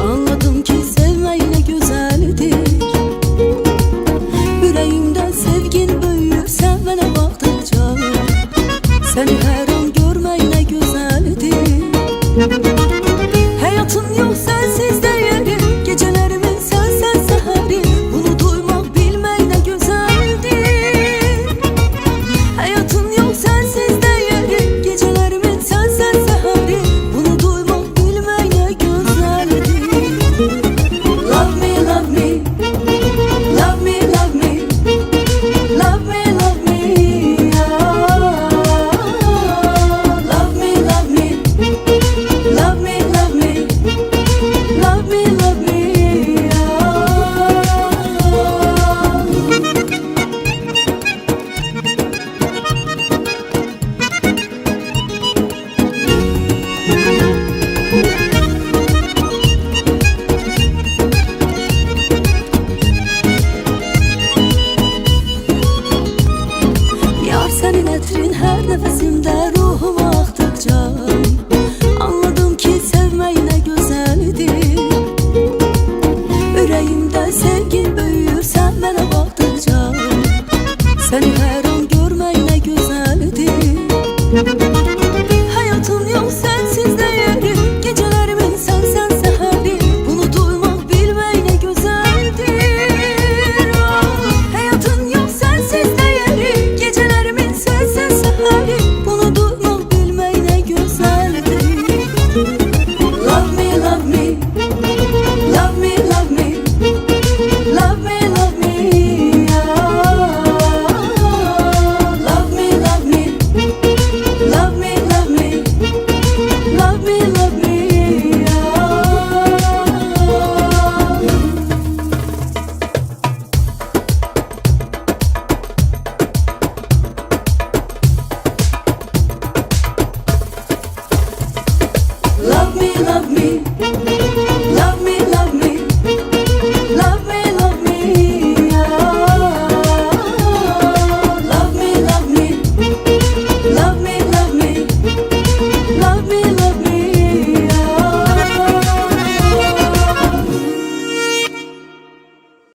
Anladım ki sevmek ne güzeldir. Yüreğimde sevgin büyür sen bana baktıkça. Seni her an görmek ne güzeldir. Hayatım yok sensiz değeri, gecelerimin sensen seheri. Bunu duymak bilmek ne güzeldir. Hayatım yok sensiz değeri, gecelerimin sensen seheri. Bunu duymak bilmek ne güzeldir. Love me, love me, love me, love me, love me, love me, ah. Love me, love me, love me, love me, love me, love me, ah. Yar senin etrin her nefesimde ruhuma aktıkça. Anladım ki sevmek ne güzeldir. Yüreğimde sevgin büyür sen bana baktıkça. Seni her an görmek ne güzeldir. Hayatım yok sensiz değeri, gecelerimin sensen seheri. Bunu duymak bilmek ne güzeldir. Hayatın yok sensiz değeri, gecelerimin sensen seheri. Bunu duymak bilmek ne güzeldir. Love me, love me, love me, love me, love me, love me, ah. Love me, love me, love me, love me, love me, love me, ah. Love me, love me.